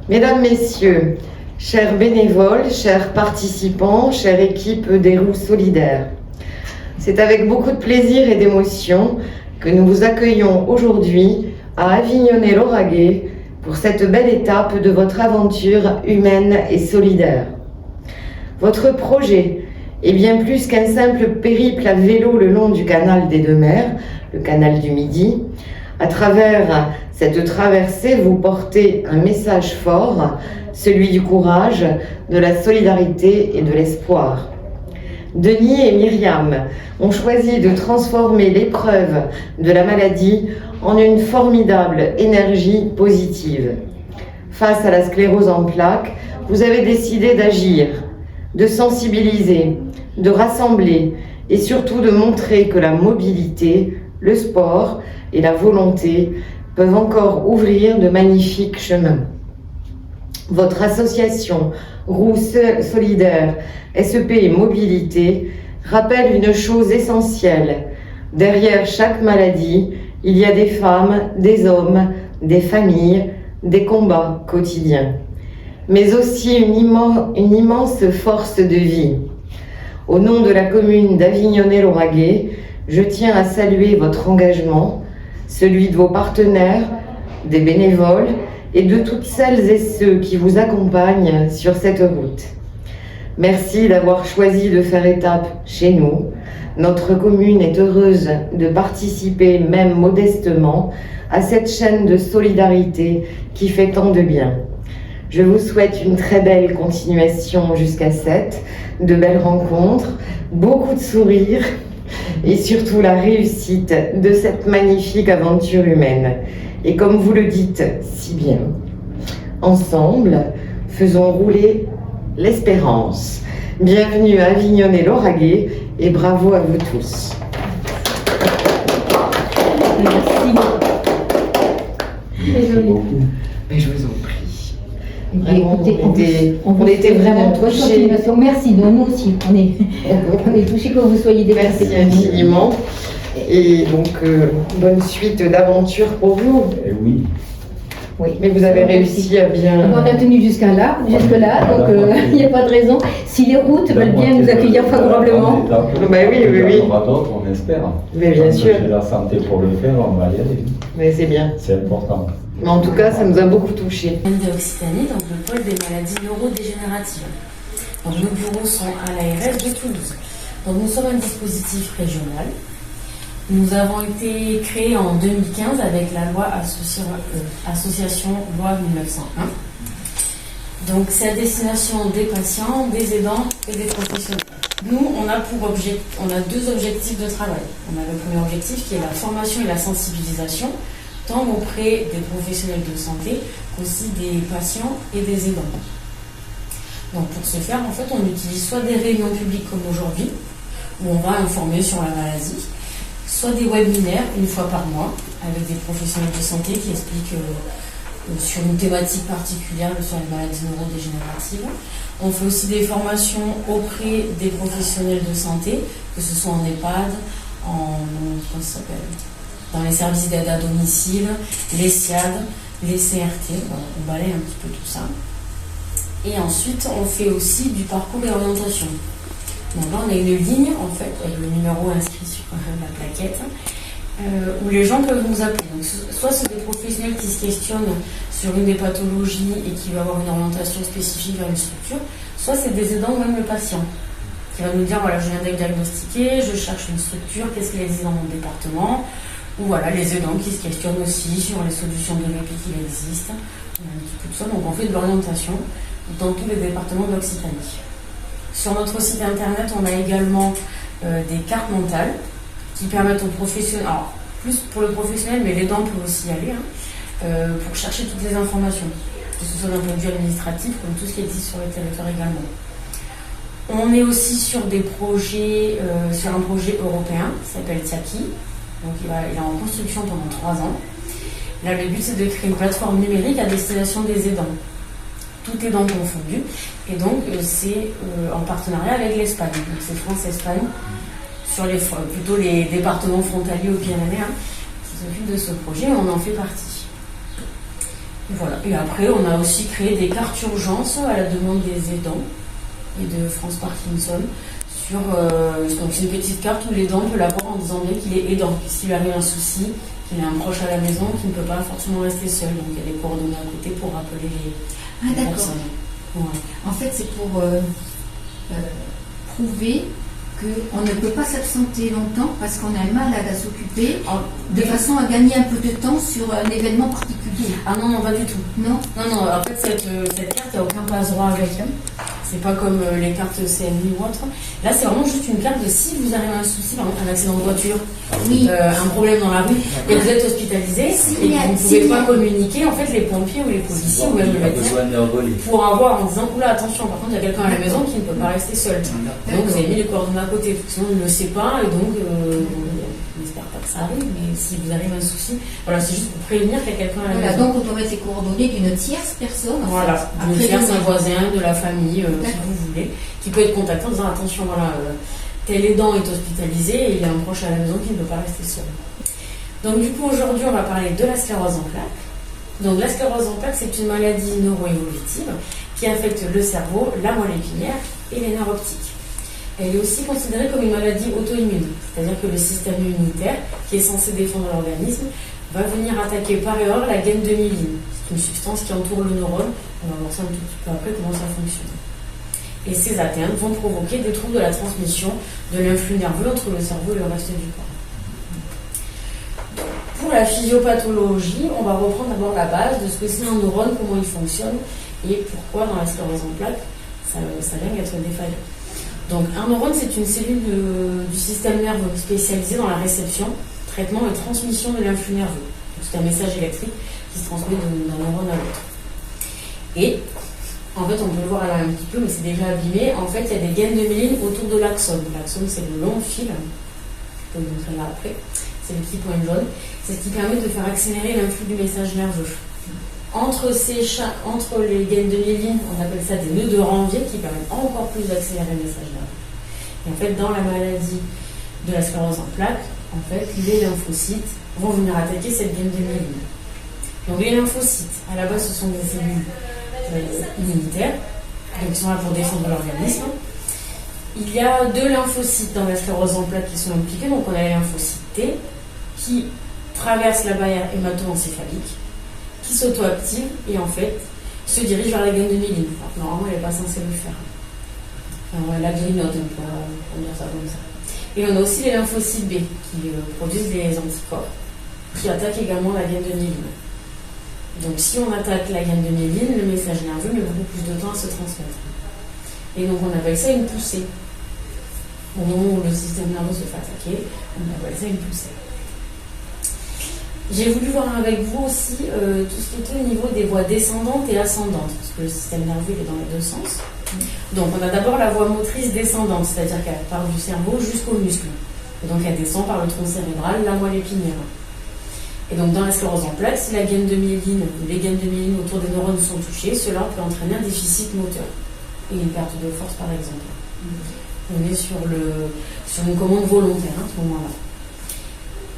Mesdames, Messieurs, chers bénévoles, chers participants, chère équipe des roues solidaires, c'est avec beaucoup de plaisir et d'émotion que nous vous accueillons aujourd'hui à Avignonnet-Lauragais pour cette belle étape de votre aventure humaine et solidaire. Votre projet est bien plus qu'un simple périple à vélo le long du canal des Deux Mers, le canal du Midi. À travers cette traversée, vous portez un message fort, celui du courage, de la solidarité et de l'espoir. Denis et Myriam ont choisi de transformer l'épreuve de la maladie en une formidable énergie positive. Face à la sclérose en plaques, vous avez décidé d'agir, de sensibiliser, de rassembler et surtout de montrer que la mobilité, le sport et la volonté peuvent encore ouvrir de magnifiques chemins. Votre association Roues Solidaires SEP et Mobilité rappelle une chose essentielle. Derrière chaque maladie, il y a des femmes, des hommes, des familles, des combats quotidiens, mais aussi une immense force de vie. Au nom de la commune d'Avignonnet-Lauragais, je tiens à saluer votre engagement, celui de vos partenaires, des bénévoles et de toutes celles et ceux qui vous accompagnent sur cette route. Merci d'avoir choisi de faire étape chez nous. Notre commune est heureuse de participer, même modestement, à cette chaîne de solidarité qui fait tant de bien. Je vous souhaite une très belle continuation jusqu'à 7, de belles rencontres, beaucoup de sourires et surtout la réussite de cette magnifique aventure humaine. Et comme vous le dites si bien, ensemble, faisons rouler l'espérance. Bienvenue à Avignonnet-Lauragais et bravo à vous tous. Merci. Désolée. Mais je vous en prie. Vraiment, écoutez, on était vraiment touchés. Merci, nous aussi, on est touchés que vous soyez déplacés. Merci infiniment. Et donc, bonne suite d'aventure pour vous. Oui. Oui. Mais vous avez réussi à bien... On a tenu jusque-là, donc il n'y a pas de raison. Si les routes veulent bien nous accueillir favorablement. Bah oui. Il y en aura d'autres, on espère. Mais bien sûr. J'ai la santé pour le faire, on va y aller. Mais c'est bien. C'est important. Mais en tout cas, ça nous a beaucoup touchés. De Occitanie, donc le pôle des maladies neurodégénératives. Donc nos bureaux sont à l'ARS de Toulouse. Donc nous sommes un dispositif régional. Nous avons été créés en 2015 avec la loi association loi 1901. Donc c'est à destination des patients, des aidants et des professionnels. Nous, on a deux objectifs de travail. On a le premier objectif qui est la formation et la sensibilisation, tant auprès des professionnels de santé qu'aussi des patients et des aidants. Donc pour ce faire, en fait, on utilise soit des réunions publiques comme aujourd'hui, où on va informer sur la maladie, soit des webinaires une fois par mois avec des professionnels de santé qui expliquent sur une thématique particulière sur les maladies neurodégénératives. On fait aussi des formations auprès des professionnels de santé, que ce soit en EHPAD, dans les services d'aide à domicile, les SIAD, les CRT, on balaye un petit peu tout ça. Et ensuite, on fait aussi du parcours et orientation. Donc là, on a une ligne, en fait, avec le numéro inscrit sur la plaquette, où les gens peuvent nous appeler. Donc, soit c'est des professionnels qui se questionnent sur une des pathologies et qui veulent avoir une orientation spécifique vers une structure, soit c'est des aidants ou même le patient, qui va nous dire, voilà, je viens d'être diagnostiqué, je cherche une structure, qu'est-ce qu'il existe dans mon département, ou voilà, les aidants qui se questionnent aussi sur les solutions de répit qui existent, un petit peu de ça. Donc on fait de l'orientation dans tous les départements d'Occitanie. Sur notre site internet, on a également des cartes mentales qui permettent aux professionnels, alors plus pour le professionnel, mais l'aidant peut aussi y aller, pour chercher toutes les informations, que ce soit d'un point de vue administratif, comme tout ce qui existe sur le territoire également. On est aussi sur des projets, sur un projet européen qui s'appelle TIAKI, donc il est en construction pendant 3 ans. Là, le but, c'est de créer une plateforme numérique à destination des aidants. Tout aidant confondu. Et donc, c'est en partenariat avec l'Espagne. Donc, c'est France-Espagne, sur plutôt les départements frontaliers aux Pyrénées, qui s'occupent de ce projet. On en fait partie. Voilà. Et après, on a aussi créé des cartes urgence à la demande des aidants et de France Parkinson. Donc c'est une petite carte où l'aidant peut l'avoir en disant bien qu'il est aidant. S'il arrive un souci, qu'il a un proche à la maison, qui ne peut pas forcément rester seul. Donc il y a des coordonnées à côté pour rappeler les personnes. Ouais. En fait, c'est pour prouver qu'on ne peut pas s'absenter longtemps parce qu'on a un malade à s'occuper, de façon à gagner un peu de temps sur un événement particulier. Ah non, pas du tout. Non. En fait, cette carte, il n'y a aucun passe-droit avec elle. C'est pas comme les cartes CMI ou autre. Là, c'est vraiment juste une carte de si vous avez un souci, par exemple un accident de voiture, un problème dans la rue, et vous êtes hospitalisé, et que vous ne pouvez pas communiquer, en fait, les pompiers ou les policiers ou même le médecin, pour avoir en disant, oula, attention, par contre, il y a quelqu'un à la maison qui ne peut pas rester seul. Donc, vous avez mis les coordonnées à côté, sinon, on ne le sait pas, et donc, on n'espère pas que ça arrive, mais si vous arrive un souci, voilà, c'est juste pour prévenir qu'il y a quelqu'un à la maison. Donc, on doit mettre les coordonnées d'une tierce personne. Voilà, d'une tierce, un voisin, de la famille, si vous voulez, qui peut être contacté en disant attention, voilà, tel aidant est hospitalisé et il a un proche à la maison qui ne peut pas rester seul. Donc du coup aujourd'hui on va parler de la sclérose en plaques. Donc la sclérose en plaques c'est une maladie neuroévolutive qui affecte le cerveau, la moelle épinière et les nerfs optiques. Elle est aussi considérée comme une maladie auto-immune, c'est-à-dire que le système immunitaire qui est censé défendre l'organisme va venir attaquer par erreur la gaine de myéline. C'est une substance qui entoure le neurone. On va voir ça un tout petit peu après comment ça fonctionne. Et ces atteintes vont provoquer des troubles de la transmission de l'influx nerveux entre le cerveau et le reste du corps. Pour la physiopathologie, on va reprendre d'abord la base de ce que c'est un neurone, comment il fonctionne et pourquoi dans la sclérose en plaques, ça vient être défaillant. Donc un neurone, c'est une cellule du système nerveux spécialisée dans la réception, traitement et transmission de l'influx nerveux. C'est un message électrique qui se transmet d'un neurone à l'autre. Et en fait, on peut le voir là un petit peu, mais c'est déjà abîmé. En fait, il y a des gaines de myéline autour de l'axone. L'axone, c'est le long fil. Je peux vous montrer là après. C'est le petit point jaune. C'est ce qui permet de faire accélérer l'influx du message nerveux. Entre les gaines de myéline, on appelle ça des nœuds de Ranvier qui permettent encore plus d'accélérer le message nerveux. Et en fait, dans la maladie de la sclérose en plaques, en fait, les lymphocytes vont venir attaquer cette gaine de myéline. Donc les lymphocytes, à la base, ce sont des cellules immunitaires, donc qui sont là pour défendre l'organisme. Il y a 2 lymphocytes dans la sclérose en plaques qui sont impliqués. Donc on a les lymphocytes T qui traversent la barrière hémato-encéphalique, qui s'auto-activent et en fait se dirigent vers la gaine de myéline. Normalement, elle n'est pas censée le faire. Enfin, la grignote, on peut dire ça comme ça. Et on a aussi les lymphocytes B qui produisent des anticorps qui attaquent également la gaine de myéline. Donc si on attaque la gaine de myéline, le message nerveux met beaucoup plus de temps à se transmettre. Et donc on appelle ça une poussée. Au moment où le système nerveux se fait attaquer, on appelle ça une poussée. J'ai voulu voir avec vous aussi tout ce qui était au niveau des voies descendantes et ascendantes, parce que le système nerveux est dans les deux sens. Donc on a d'abord la voie motrice descendante, c'est-à-dire qu'elle part du cerveau jusqu'au muscle. Et donc elle descend par le tronc cérébral, la moelle épinière. Et donc dans la sclérose en plaques, si la gaine de myéline ou les gaines de myéline autour des neurones sont touchées, cela peut entraîner un déficit moteur et une perte de force par exemple. On est sur une commande volontaire à ce moment-là.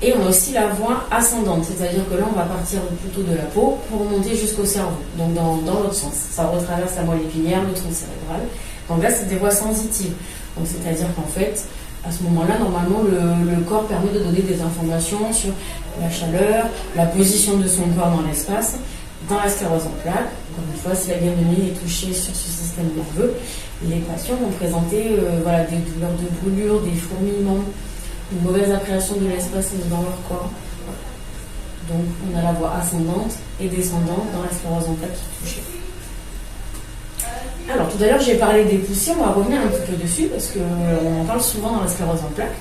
Et on a aussi la voie ascendante, c'est-à-dire que là on va partir plutôt de la peau pour monter jusqu'au cerveau, donc dans l'autre sens. Ça retraverse la moelle épinière, le tronc cérébral. Donc là c'est des voies sensitives. Donc c'est-à-dire qu'en fait, à ce moment-là, normalement, le corps permet de donner des informations sur la chaleur, la position de son corps dans l'espace. Dans la sclérose en plaques, encore une fois, si la gaine de myéline est touchée sur ce système nerveux, les patients vont présenter des douleurs de brûlure, des fourmillements, une mauvaise appréhension de l'espace dans leur corps. Donc, on a la voie ascendante et descendante dans la sclérose en plaques qui est touchée. Alors, tout à l'heure, j'ai parlé des poussées, on va revenir un petit peu dessus parce qu'on en parle souvent dans la sclérose en plaques.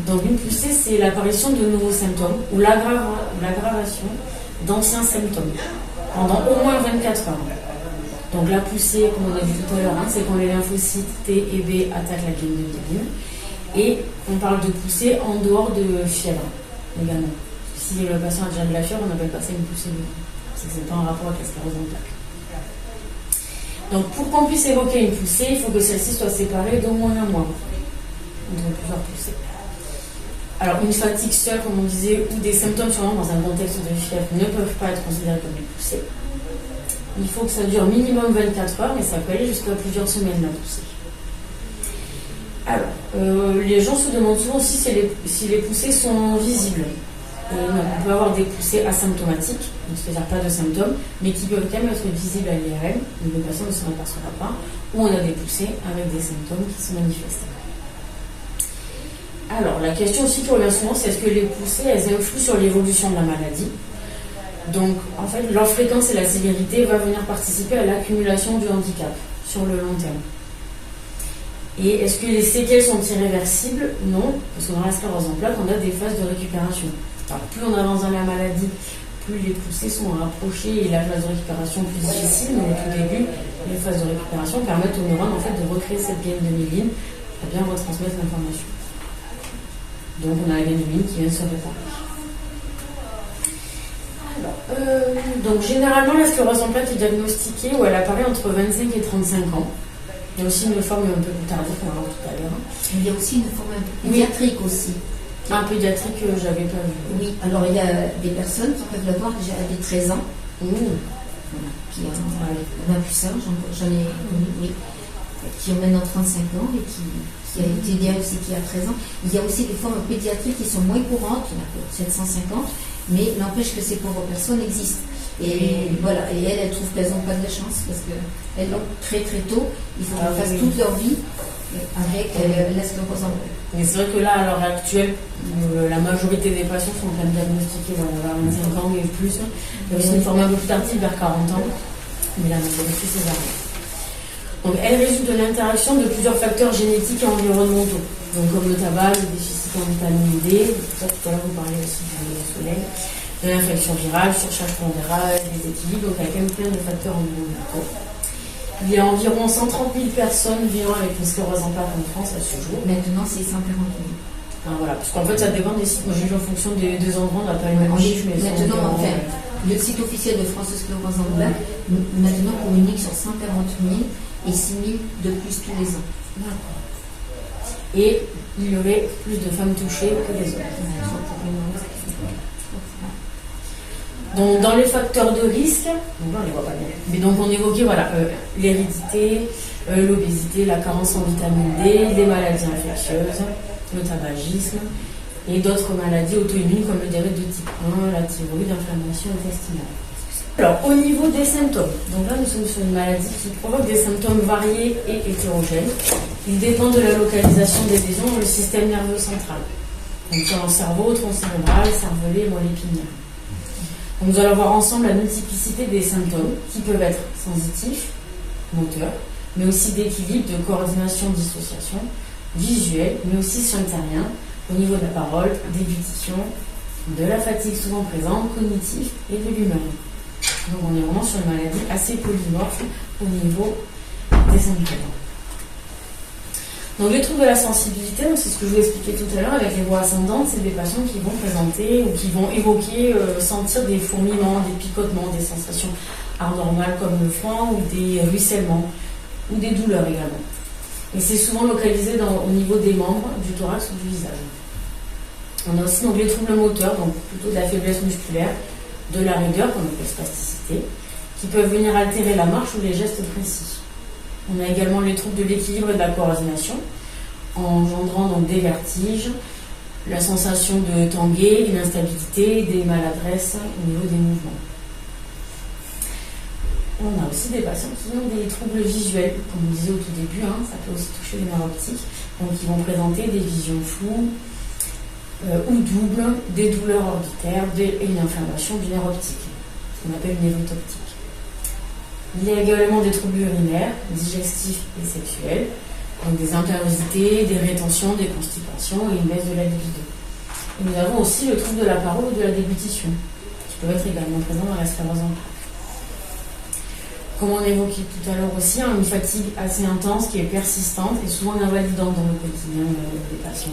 Donc, une poussée, c'est l'apparition de nouveaux symptômes ou l'aggravation d'anciens symptômes pendant au moins 24 heures. Donc, la poussée, comme on a dit tout à l'heure, c'est quand les lymphocytes T et B attaquent la gaine de myéline. Et on parle de poussée en dehors de fièvre également. Si le patient a déjà de la fièvre, on appelle pas ça une poussée. C'est pas en rapport avec la sclérose en plaques. Donc, pour qu'on puisse évoquer une poussée, il faut que celle-ci soit séparée d'au moins un mois entre plusieurs poussées. Alors, une fatigue seule, comme on disait, ou des symptômes sûrement dans un contexte de fièvre ne peuvent pas être considérés comme une poussée. il faut que ça dure minimum 24 heures, mais ça peut aller jusqu'à plusieurs semaines la poussée. Alors, les gens se demandent souvent aussi si les poussées sont visibles. On peut avoir des poussées asymptomatiques, c'est-à-dire pas de symptômes, mais qui peuvent quand même être visibles à l'IRM, donc le patient ne s'en apercevra pas, ou on a des poussées avec des symptômes qui se manifestent. Alors, la question aussi qui revient souvent, c'est est-ce que les poussées, elles influent sur l'évolution de la maladie? Donc, en fait, leur fréquence et la sévérité va venir participer à l'accumulation du handicap sur le long terme. Et est-ce que les séquelles sont irréversibles? Non, parce que dans la sclérose en plaques, on a des phases de récupération. Alors, plus on avance dans la maladie, plus les poussées sont rapprochées et la phase de récupération plus difficile, mais au tout début, les phases de récupération permettent aux neurones en fait, de recréer cette gaine de myéline à bien retransmettre l'information. Donc on a la gaine de myéline qui vient de se réparer. Donc généralement la sclérose en plaques est diagnostiquée où elle apparaît entre 25 et 35 ans. Il y a aussi une forme un peu plus tardive qu'on va voir tout à l'heure. Il y a aussi une forme un peu pédiatrique aussi. Un pédiatrique que j'avais pas vu. Oui, alors il y a des personnes qui peuvent l'avoir déjà à des 13 ans. Voilà, qui on a vu ça, j'en ai connu, oui, qui ont maintenant 35 ans et qui a été diagnostiqué à 13 ans. Il y a aussi des formes pédiatriques qui sont moins courantes, il y en a que 750, mais n'empêche que ces pauvres personnes existent. Et voilà, et elles trouvent qu'elles n'ont pas de chance parce qu'elles l'ont très très tôt. Il faut qu'elles fassent toute leur vie avec la sclérose en plaques. Mais c'est vrai que là, à l'heure actuelle, la majorité des patients sont quand même diagnostiqués vers 25 ans et plus. Il y a aussi une forme un peu plus tardive, vers 40 ans, mais la majorité, c'est vers. Donc, elle résulte de l'interaction de plusieurs facteurs génétiques et environnementaux, donc comme le tabac, le déficit en vitamine D, tout à l'heure vous parlez aussi du soleil, de l'infection virale, surcharge pondérale, des équilibres, donc il y a quand même plein de facteurs environnementaux. Il y a environ 130 000 personnes vivant avec une sclérose en plaques en France à ce jour. Maintenant, c'est 140 000. Voilà, parce qu'en fait, ça dépend des sites. Moi, j'ai vu en fonction des endroits, on n'a pas les mêmes chiffres. Maintenant, enfin, le site officiel de France Sclérose en plaques, maintenant, communique sur 140 000 et 6 000 de plus tous les ans. D'accord. Et il y aurait plus de femmes touchées que les autres. Donc, dans les facteurs de risque, donc là on les voit pas bien, mais donc on évoquait voilà, l'hérédité, l'obésité, la carence en vitamine D, les maladies infectieuses, le tabagisme et d'autres maladies auto-immunes comme le diabète de type 1, la thyroïde, l'inflammation intestinale. Alors, au niveau des symptômes, donc là nous sommes sur une maladie qui provoque des symptômes variés et hétérogènes. Ils dépendent de la localisation des lésions dans le système nerveux central. Donc sur le cerveau, tronc cérébral, cervelet, moelle épinière. Donc, nous allons voir ensemble la multiplicité des symptômes qui peuvent être sensitifs, moteurs, mais aussi d'équilibre, de coordination, dissociation, visuel, mais aussi sphinctérien, au niveau de la parole, déglutition, de la fatigue souvent présente, cognitive et de l'humeur. Donc on est vraiment sur une maladie assez polymorphe au niveau des symptômes. Donc les troubles de la sensibilité, c'est ce que je vous expliquais tout à l'heure avec les voix ascendantes, c'est des patients qui vont présenter ou qui vont évoquer, sentir des fourmillements, des picotements, des sensations anormales comme le froid ou des ruissellements ou des douleurs également. Et c'est souvent localisé au niveau des membres, du thorax ou du visage. On a aussi donc, les troubles moteurs, donc plutôt de la faiblesse musculaire, de la raideur, qu'on appelle spasticité, qui peuvent venir altérer la marche ou les gestes précis. On a également les troubles de l'équilibre et de la coordination, engendrant donc des vertiges, la sensation de tanguer, une instabilité, des maladresses au niveau des mouvements. On a aussi des patients qui ont des troubles visuels, comme on disait au tout début, ça peut aussi toucher les nerfs optiques, donc ils vont présenter des visions floues ou doubles, des douleurs orbitaires et une inflammation du nerf optique, ce qu'on appelle une névrite optique. Il y a également des troubles urinaires, digestifs et sexuels, donc des impériosités, des rétentions, des constipations et une baisse de la libido. Et nous avons aussi le trouble de la parole ou de la déglutition, qui peuvent être également présents dans la sclérose en plaques. Comme on évoquait tout à l'heure aussi, une fatigue assez intense qui est persistante et souvent invalidante dans le quotidien des patients.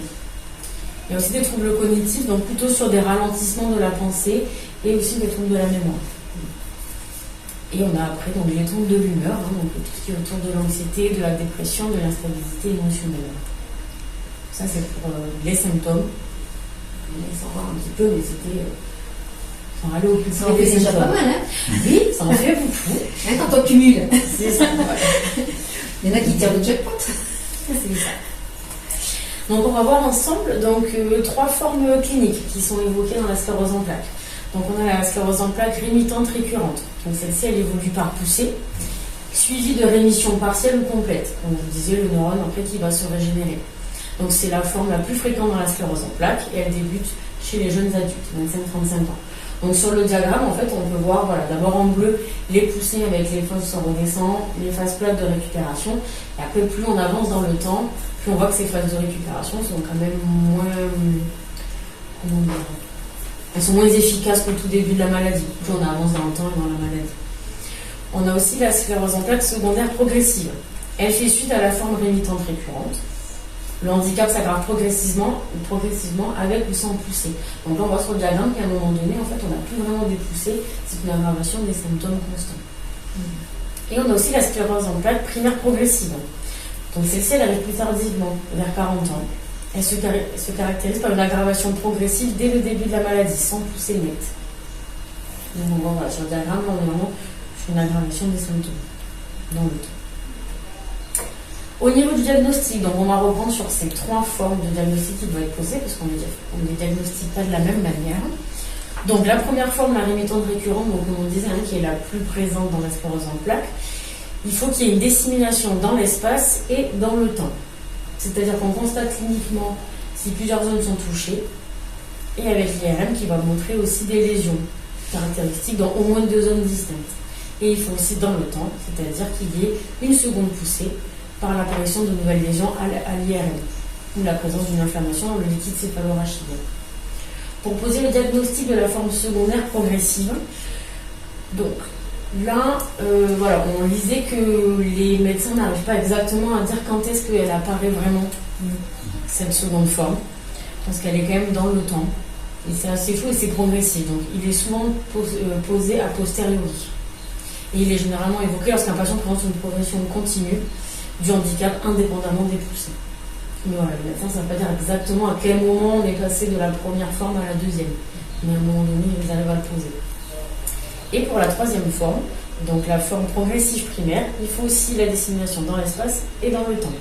Il y a aussi des troubles cognitifs, donc plutôt sur des ralentissements de la pensée et aussi des troubles de la mémoire. Et on a après donc, les troubles de l'humeur, donc tout ce qui est autour de l'anxiété, de la dépression, de l'instabilité émotionnelle. Ça c'est pour les symptômes. On va s'en voir un petit peu, mais c'était pour aller au plus Ça près en des fait déjà symptômes. pas mal, hein. Oui, ça en fait beaucoup. Hein, quand on cumule. C'est ça. Il y en a qui tirent le jackpot. C'est ça. Donc on va voir ensemble donc, 3 formes cliniques qui sont évoquées dans la sclérose en plaques. Donc on a la sclérose en plaques rémitante récurrente. Donc celle-ci elle évolue par poussée, suivie de rémission partielle ou complète. Comme je vous disais, le neurone en fait il va se régénérer. Donc c'est la forme la plus fréquente dans la sclérose en plaques et elle débute chez les jeunes adultes, 25-35 ans. Donc sur le diagramme en fait on peut voir voilà, d'abord en bleu les poussées avec les phases redescendant, les phases plates de récupération. Et après plus on avance dans le temps, plus on voit que ces phases de récupération sont quand même moins, comment dire, elles sont moins efficaces qu'au tout début de la maladie. Plus on avance dans le temps et dans la maladie. On a aussi la sclérose en plaques secondaire progressive. Elle fait suite à la forme rémitante récurrente. Le handicap s'aggrave progressivement avec ou sans poussée. Donc là, on voit sur le diagramme qu'à un moment donné, en fait, on n'a plus vraiment des poussées, c'est une aggravation des symptômes constants. Et on a aussi la sclérose en plaques primaire progressive. Donc celle-ci, elle arrive plus tardivement, vers 40 ans. Elle se caractérise par une aggravation progressive dès le début de la maladie, sans poussée nette. Donc on voit voilà, sur le diagramme, là, on est vraiment sur une aggravation des symptômes dans le temps. Au niveau du diagnostic, donc on va reprendre sur ces 3 formes de diagnostic qui doivent être posées, parce qu'on ne les diagnostique pas de la même manière. Donc la première forme, la rémitante récurrente, donc comme on disait, hein, qui est la plus présente dans la sclérose en plaques, il faut qu'il y ait une dissémination dans l'espace et dans le temps. C'est-à-dire qu'on constate cliniquement si plusieurs zones sont touchées, et avec l'IRM qui va montrer aussi des lésions caractéristiques dans au moins 2 zones distinctes. Et il faut aussi dans le temps, c'est-à-dire qu'il y ait une seconde poussée par l'apparition de nouvelles lésions à l'IRM ou la présence d'une inflammation dans le liquide céphalorachidien. Pour poser le diagnostic de la forme secondaire progressive, donc là, voilà, on disait que les médecins n'arrivent pas exactement à dire quand est-ce qu'elle apparaît vraiment, cette seconde forme, parce qu'elle est quand même dans le temps. Et c'est assez fou et c'est progressif. Donc il est souvent posé a posteriori. Et il est généralement évoqué lorsqu'un patient présente une progression continue du handicap indépendamment des poussées. Mais voilà, le médecin ne savent pas dire exactement à quel moment on est passé de la première forme à la deuxième. Mais à un moment donné, ils arrivent à le poser. Et pour la 3e forme, donc la forme progressive primaire, il faut aussi la dissémination dans l'espace et dans le temps.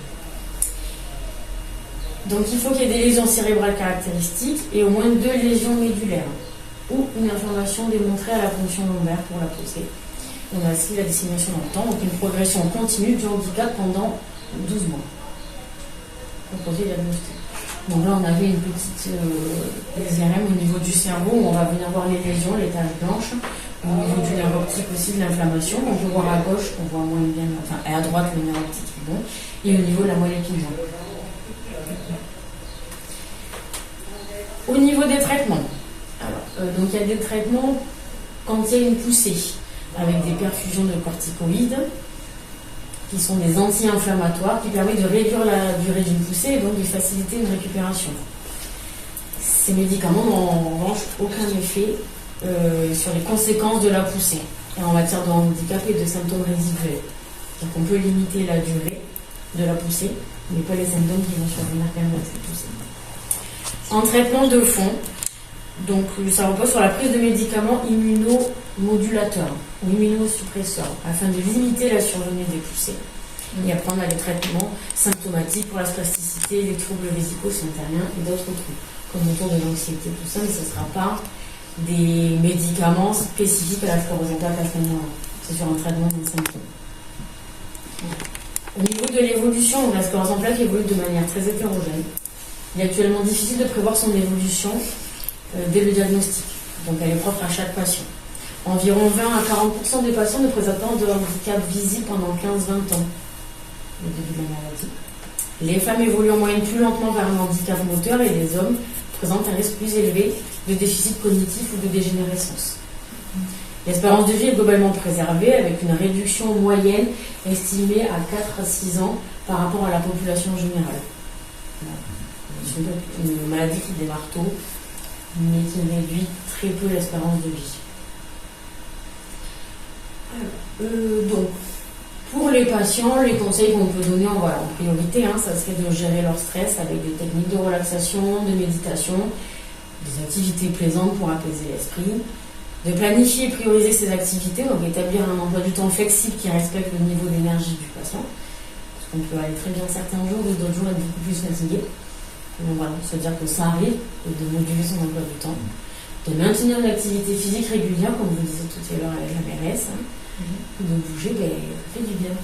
Donc il faut qu'il y ait des lésions cérébrales caractéristiques et au moins 2 lésions médulaires ou une inflammation démontrée à la ponction lombaire pour la poser. On a aussi la dissémination dans le temps, donc une progression continue du handicap pendant 12 mois. Pour poser le diagnostic. Donc là, on avait une petite IRM au niveau du cerveau où on va venir voir les lésions, les taches blanches, au niveau du nerf optique aussi, de l'inflammation. On peut voir à gauche, on voit moins bien, enfin, et à droite, le nerf optique est bon, et au niveau de la moelle épinière. Au niveau des traitements, alors, donc il y a des traitements quand il y a une poussée, avec des perfusions de corticoïdes, qui sont des anti-inflammatoires, qui permettent de réduire la durée d'une poussée et donc de faciliter une récupération. Ces médicaments n'ont en revanche aucun effet sur les conséquences de la poussée, et en matière de handicap et de symptômes résiduels. Donc on peut limiter la durée de la poussée, mais pas les symptômes qui vont survenir quand même avec cette poussée. En traitement de fond, donc ça repose sur la prise de médicaments immunomodulateurs ou immunosuppresseurs afin de limiter la survenue des poussées. Et après on a les traitements symptomatiques pour la spasticité, les troubles vésico-santériens et d'autres troubles, comme autour de l'anxiété, tout ça, mais ce ne sera pas des médicaments spécifiques à la sclérose en plaques à ce moment-là. C'est sur un traitement d'un symptôme. Au niveau de l'évolution, la sclérose en plaques évolue de manière très hétérogène. Il est actuellement difficile de prévoir son évolution dès le diagnostic. Donc elle est propre à chaque patient. Environ 20 à 40% des patients ne présentent pas de handicap visible pendant 15-20 ans au début de la maladie. Les femmes évoluent en moyenne plus lentement vers un handicap moteur et les hommes présentent un risque plus élevé de déficit cognitif ou de dégénérescence. L'espérance de vie est globalement préservée avec une réduction moyenne estimée à 4 à 6 ans par rapport à la population générale. C'est une maladie qui démarre tôt, mais qui réduit très peu l'espérance de vie. Donc, pour les patients, les conseils qu'on peut donner en priorité, ça serait de gérer leur stress avec des techniques de relaxation, de méditation, des activités plaisantes pour apaiser l'esprit, de planifier et prioriser ses activités, donc établir un emploi du temps flexible qui respecte le niveau d'énergie du patient. Parce qu'on peut aller très bien certains jours et d'autres jours être beaucoup plus fatigué. Donc voilà, se dire que ça arrive et de moduler son emploi du temps. De maintenir une activité physique régulière, comme vous disiez tout à l'heure avec la mairesse, de bouger, ça fait du bien.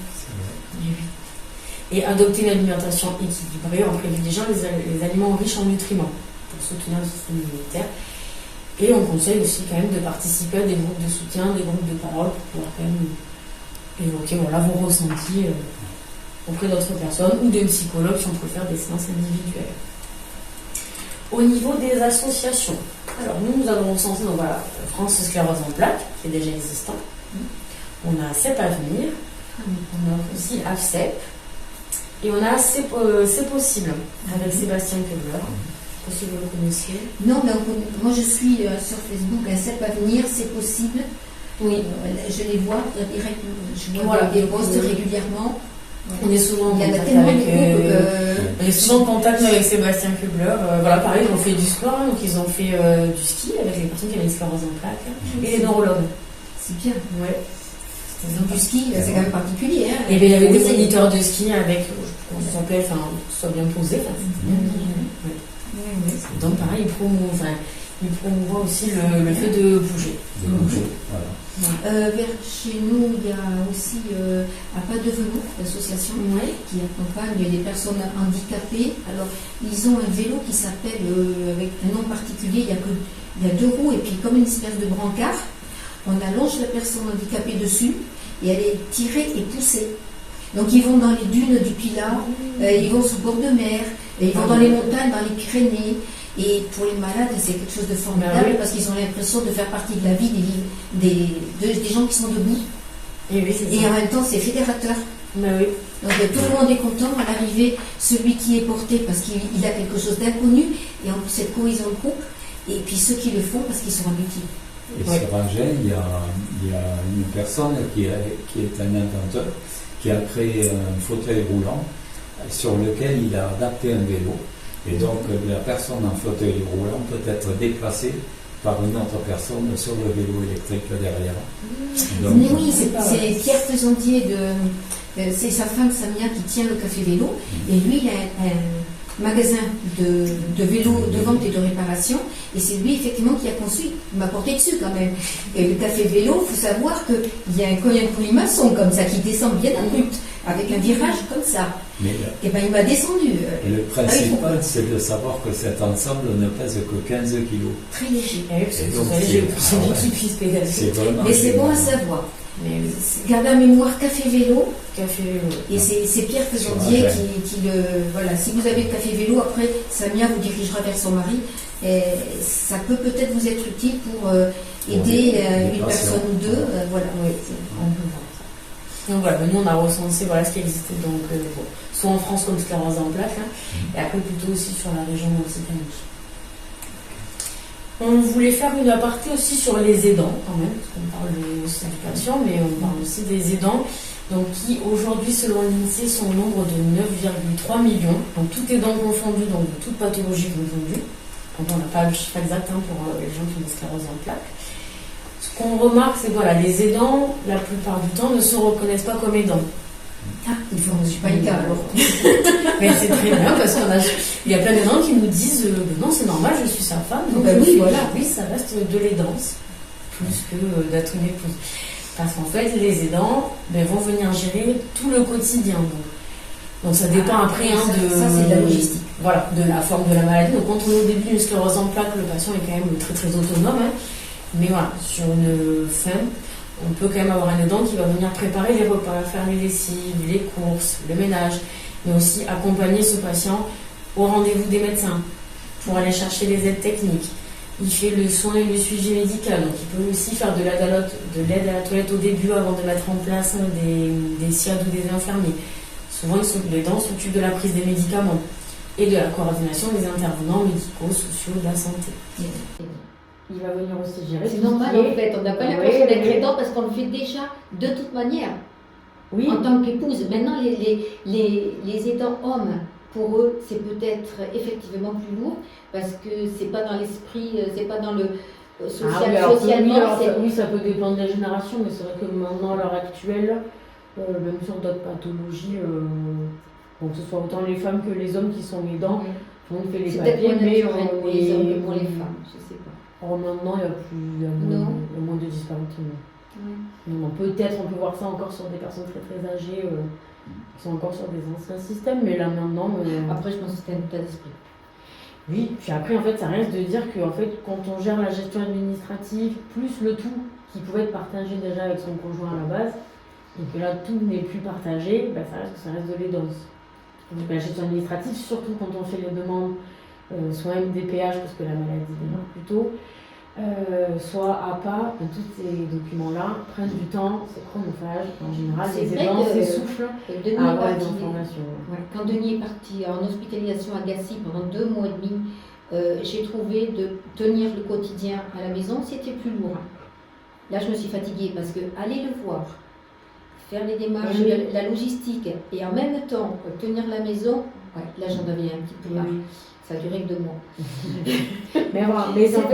Et adopter une alimentation équilibrée en privilégiant les aliments riches en nutriments pour soutenir le système immunitaire. Et on conseille aussi quand même de participer à des groupes de soutien, des groupes de parole pour pouvoir quand même évoquer vos ressentis auprès d'autres personnes ou des psychologues si on peut faire des séances individuelles. Au niveau des associations, alors nous avons recensé France Sclérose en plaques, qui est déjà existant. On a CEP Avenir, on a aussi AFCEP, et on a C'est Possible, avec Sébastien Kebler. Je ne sais pas si vous le connaissiez. Non, mais moi je suis sur Facebook, CEP Avenir, C'est Possible. Oui, je les vois, je vois des posts régulièrement. On est souvent en contact avec Sébastien Kebler. Pareil, ils ont fait du sport, donc ils ont fait du ski avec les personnes qui avaient une sclérose en plaques et les neurologues. C'est bien. Ouais. Du ski, c'est quand même particulier. Hein. Et bien, il y avait des moniteurs de ski avec, comment ça s'appelle, soit bien posé. Donc pareil, il promouvoit aussi le fait de bouger. Vers chez nous, il y a aussi à Pas de Velours, l'association qui accompagne les personnes handicapées. Alors, ils ont un vélo qui s'appelle, avec un nom particulier, il y a 2 roues et puis comme une espèce de brancard. On allonge la personne handicapée dessus et elle est tirée et poussée. Donc ils vont dans les dunes du Pilat, ils vont sur bord de mer, et ils vont dans les montagnes, dans les Pyrénées. Et pour les malades, c'est quelque chose de formidable parce qu'ils ont l'impression de faire partie de la vie des gens qui sont debout. Et en même temps, c'est fédérateur. Donc tout le monde est content à l'arrivée, celui qui est porté parce qu'il a quelque chose d'inconnu, et en plus cette cohésion de groupe, et puis ceux qui le font parce qu'ils sont habitués. Et sur Agen, il y a une personne qui est un inventeur qui a créé un fauteuil roulant sur lequel il a adapté un vélo. Et donc la personne en fauteuil roulant peut être déplacée par une autre personne sur le vélo électrique derrière. Donc, oui, c'est Pierre Faisandier, c'est sa femme Samia qui tient le café vélo, et lui il a un magasin de vélos de vente et de réparation, et c'est lui effectivement qui a conçu, il m'a porté dessus quand même. Et le café vélo, il faut savoir qu'il y a un colimaçon comme ça qui descend bien abrupte, avec un virage comme ça. Et ben il m'a descendu. Et le principal, c'est de savoir que cet ensemble ne pèse que 15 kilos. Très léger. Mais c'est bon à savoir. Gardez en mémoire café vélo. Et c'est Pierre Faisandier qui le. Voilà, si vous avez le café vélo, après Samia vous dirigera vers son mari. Et ça peut peut-être vous être utile pour aider une personne ou deux. Voilà. Donc voilà, nous on a recensé ce qui existait soit en France comme sclérose en plaques, et après plutôt aussi sur la région Occitanie. On voulait faire une aparté aussi sur les aidants quand même, parce qu'on parle aussi du patient, mais on parle aussi des aidants, donc qui aujourd'hui selon l'INSEE sont au nombre de 9,3 millions, donc tout aidant confondu, donc de toute pathologie confondue. Donc on n'a pas le chiffre exact pour les gens qui ont des sclérose en plaques. Ce qu'on remarque, c'est que les aidants, la plupart du temps, ne se reconnaissent pas comme aidants. Ah, je ne suis pas le cas alors. Mais c'est très bien parce qu'il y a plein d'aidants qui nous disent non, c'est normal, je suis sa femme. Donc oui, ça reste de l'aidance, plus que d'être une épouse. Parce qu'en fait, les aidants vont venir gérer tout le quotidien. Donc ça dépend après ça, c'est de la logistique. Voilà, de la forme de la maladie. Donc quand on est au début d'une sclérose en plaques, le patient est quand même très très autonome. Mais voilà, sur une fin, on peut quand même avoir un aidant qui va venir préparer les repas, faire les lessives, les courses, le ménage, mais aussi accompagner ce patient au rendez-vous des médecins pour aller chercher les aides techniques. Il fait le soin et le suivi médical, donc il peut aussi faire de l'aide à la toilette au début avant de mettre en place des SIAD ou des infirmiers. Souvent, l'aidant s'occupe de la prise des médicaments et de la coordination des intervenants médicaux, sociaux de la santé. Il va venir aussi gérer. C'est normal en fait, on n'a pas l'impression d'être aidant parce qu'on le fait déjà de toute manière. Oui. En tant qu'épouse. Maintenant, les aidants hommes, pour eux, c'est peut-être effectivement plus lourd parce que c'est pas dans l'esprit, c'est pas dans socialement, oui, ça peut dépendre des générations, mais c'est vrai que maintenant, à l'heure actuelle, même sur d'autres pathologies, donc que ce soit autant les femmes que les hommes qui sont aidants, tout le monde fait les c'est peut-être papiers, moins mais naturel pour les hommes que pour les femmes, je sais pas. Or, maintenant, il y a moins de disparités. Non, peut-être on peut voir ça encore sur des personnes très très âgées qui sont encore sur des anciens systèmes, mais là maintenant. Après, je pense que c'était un état d'esprit. Oui, puis après, en fait, ça reste de dire que en fait, quand on gère la gestion administrative, plus le tout qui pouvait être partagé déjà avec son conjoint à la base, et que là tout n'est plus partagé, ça reste de l'aidance. Donc la gestion administrative, surtout quand on fait les demandes, soit MDPH, parce que la maladie démarre plus tôt, soit APA, tous ces documents-là prennent du temps, c'est chronophage. En général, les aidants s'essoufflent à avoir des informations. Ouais. Quand Denis est parti en hospitalisation à Gassy pendant 2 mois et demi, j'ai trouvé de tenir le quotidien à la maison, c'était plus lourd. Là, je me suis fatiguée parce que aller le voir, faire les démarches, la logistique et en même temps tenir la maison, là j'en avais un petit peu marre. Ça a duré que 2 mois. Mais voilà,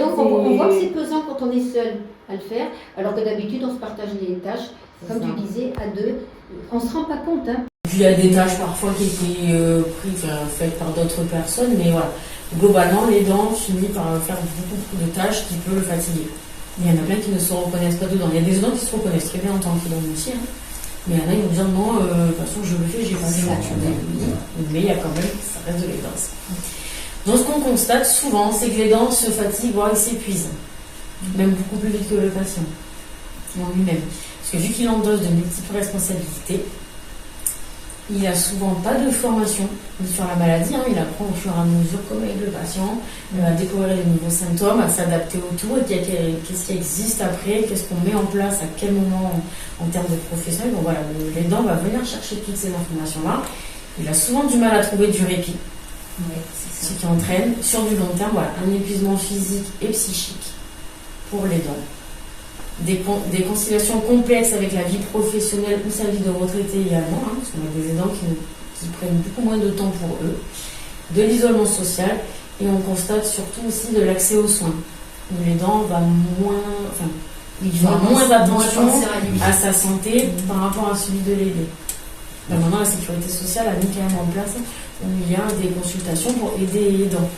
donc on voit que c'est pesant quand on est seul à le faire, alors que d'habitude on se partage les tâches, comme tu disais, à 2. On se rend pas compte. Hein. Puis il y a des tâches parfois qui étaient faites par d'autres personnes, mais voilà. Globalement, l'aidant finit par faire beaucoup de tâches qui peuvent le fatiguer. Il y en a plein qui ne se reconnaissent pas dedans. Il y a des aidants qui se reconnaissent très bien en tant qu'aidant aussi. Mais il y en a qui vont dire non, de toute façon je le fais, j'ai pas le temps. Mais il y a quand même, ça reste de l'aidance. Donc ce qu'on constate souvent, c'est que l'aidant se fatigue, voire il s'épuise. Même beaucoup plus vite que le patient en lui-même. Parce que vu qu'il endosse de multiples responsabilités, il n'a souvent pas de formation sur la maladie. Il apprend au fur et à mesure, comme avec le patient, à découvrir les nouveaux symptômes, à s'adapter autour, et qu'est-ce qui existe après, qu'est-ce qu'on met en place, à quel moment en termes de professionnel. Donc voilà, l'aidant va venir chercher toutes ces informations-là. Il a souvent du mal à trouver du répit. Ce qui entraîne, sur du long terme, un épuisement physique et psychique pour l'aidant. Des conciliations complexes avec la vie professionnelle ou sa vie de retraité également, parce qu'on a des aidants qui prennent beaucoup moins de temps pour eux, de l'isolement social, et on constate surtout aussi de l'accès aux soins. L'aidant va moins attention à sa santé par rapport à celui de l'aidé. Maintenant, la sécurité sociale a mis quand même en place il y a des consultations pour aider les aidants.